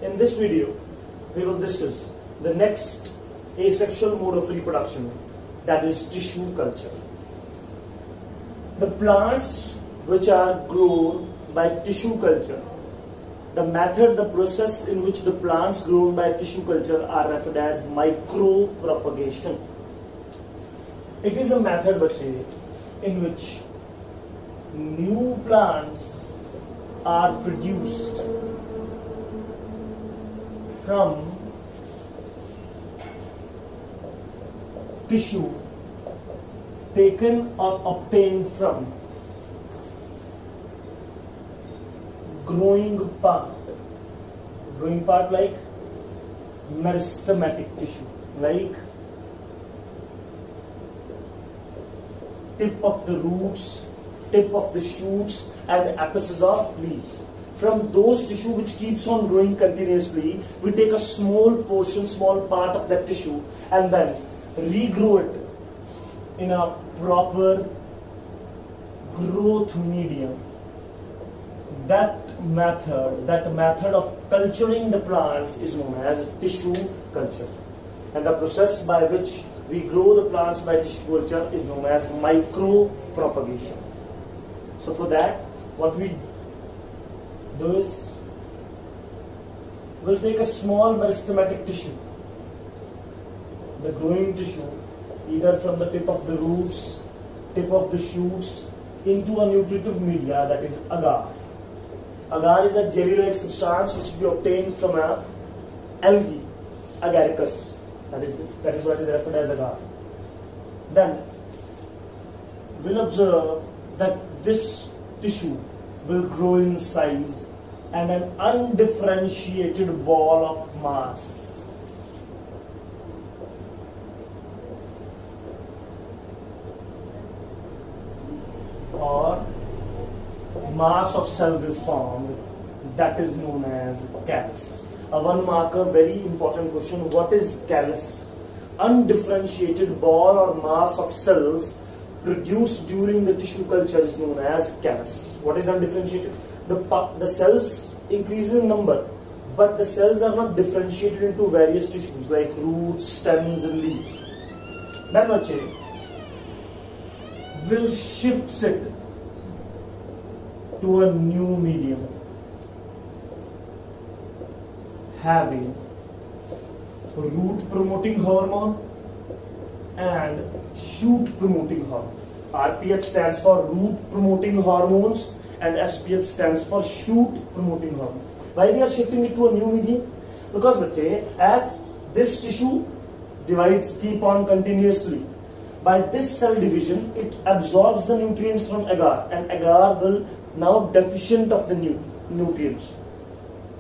In this video, we will discuss the next asexual mode of reproduction, that is tissue culture. The plants which are grown by tissue culture, the method, the process in which the plants grown by tissue culture are referred as micropropagation. It is a method in which new plants are produced from tissue taken or obtained from growing part like meristematic tissue, like tip of the roots, tip of the shoots and apices of leaves. From those tissue which keeps on growing continuously, we take a small portion, small part of that tissue and then regrow it in a proper growth medium. That method of culturing the plants is known as tissue culture, and the process by which we grow the plants by tissue culture is known as micropropagation. So for that, what we do is, we'll take a small meristematic tissue, the growing tissue, either from the tip of the roots, tip of the shoots, into a nutritive media, that is agar. Agar is a jelly-like substance which we obtain from a algae, agaricus. That is what is referred as agar. Then we'll observe that this tissue will grow in size and an undifferentiated ball of mass. Or mass of cells is formed, that is known as callus. One marker, very important question: what is callus? Undifferentiated ball or mass of cells produced during the tissue culture is known as callus. What is undifferentiated? The cells increase in number, but the cells are not differentiated into various tissues like roots, stems and leaves. Then will shift it to a new medium having root promoting hormone and shoot promoting hormone. RPH stands for root promoting hormones and SPH stands for shoot promoting hormone. Why we are shifting it to a new medium? Because as this tissue divides, keep on continuously, by this cell division it absorbs the nutrients from agar, and agar will now deficient of the nutrients.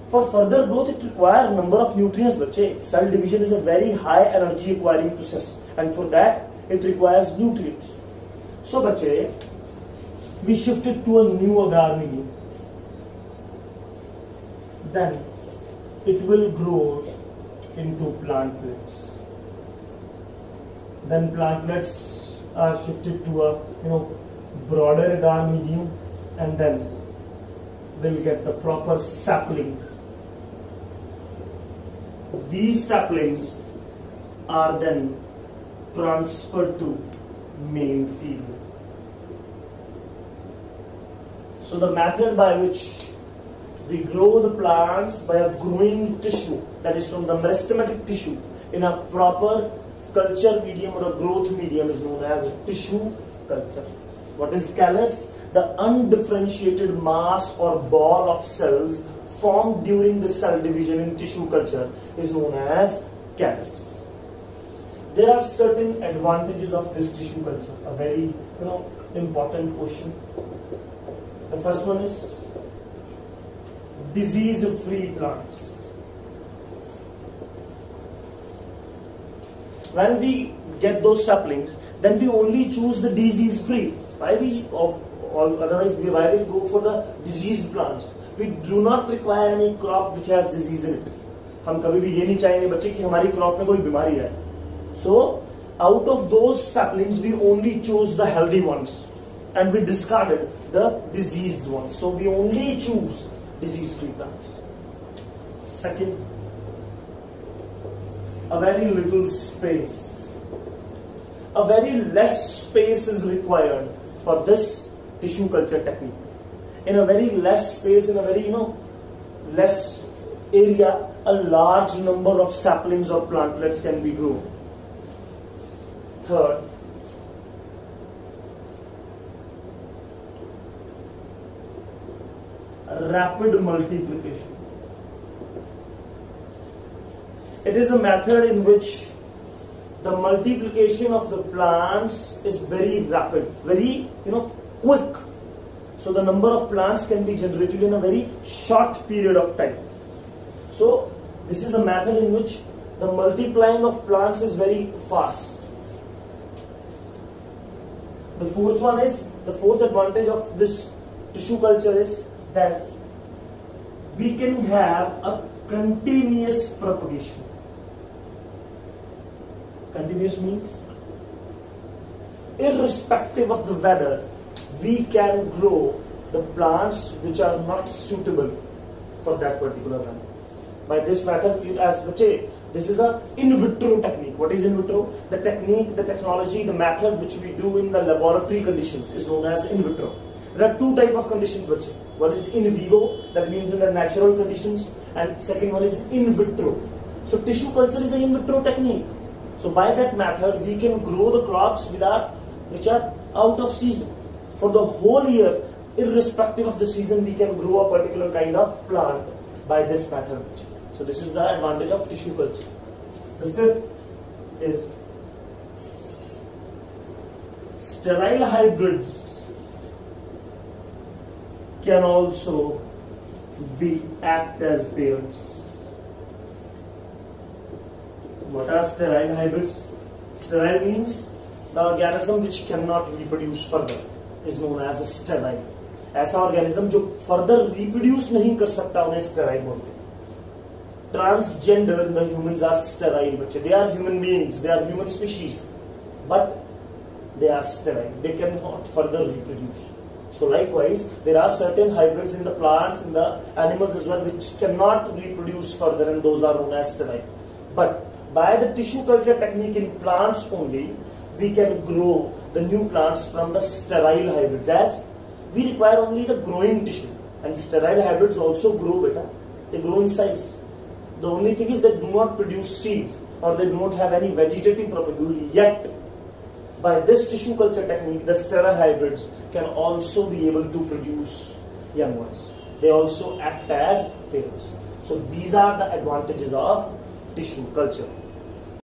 For further growth, it requires a number of nutrients. Cell division is a very high energy acquiring process, and for that it requires nutrients. So we shift it to a new agar medium. Then it will grow into plantlets. Then plantlets are shifted to a broader agar medium, and then we'll get the proper saplings. These saplings are then transferred to main field. So the method by which we grow the plants by a growing tissue, that is from the meristematic tissue, in a proper culture medium or a growth medium, is known as tissue culture. What is callus? The undifferentiated mass or ball of cells formed during the cell division in tissue culture is known as callus. There are certain advantages of this tissue culture. A very important question. The first one is disease-free plants. When we get those saplings, then we only choose the disease-free. Why we go for the diseased plants? We do not require any crop which has disease in it. हम कभी भी ये नहीं चाहेंगे बच्चे कि हमारी crop में कोई बीमारी है. So out of those saplings we only chose the healthy ones and we discarded the diseased ones. So we only choose disease-free plants. Second, a very little space. A very less space is required for this tissue culture technique. In a very less space, in a very less area, a large number of saplings or plantlets can be grown. Third, rapid multiplication. It is a method in which the multiplication of the plants is very rapid, very quick. So the number of plants can be generated in a very short period of time. So this is a method in which the multiplying of plants is very fast. The fourth advantage of this tissue culture is that we can have a continuous propagation. Continuous means irrespective of the weather, we can grow the plants which are not suitable for that particular weather. By this method, as bache, this is a in vitro technique. What is in vitro? The technique, the technology, the method which we do in the laboratory conditions is known as in vitro. There are two types of conditions, bache. One is in vivo, that means in the natural conditions, and second one is in vitro. So tissue culture is an in vitro technique. So by that method, we can grow the crops which are out of season. For the whole year, irrespective of the season, we can grow a particular kind of plant by this method. So this is the advantage of tissue culture. The fifth is sterile hybrids can also act as parents. What are sterile hybrids? Sterile means the organism which cannot reproduce further is known as a sterile. ऐसा organism जो further reproduce नहीं कर सकता उन्हें sterile बोलते हैं. Transgender, the humans are sterile. They are human beings, they are human species, but they are sterile. They cannot further reproduce. So likewise, there are certain hybrids in the plants, in the animals as well, which cannot reproduce further, and those are known as sterile. But by the tissue culture technique in plants only, we can grow the new plants from the sterile hybrids, as we require only the growing tissue, and sterile hybrids also grow better. They grow in size. The only thing is they do not produce seeds, or they do not have any vegetative propagule yet. By this tissue culture technique, the sterile hybrids can also be able to produce young ones. They also act as parents. So these are the advantages of tissue culture.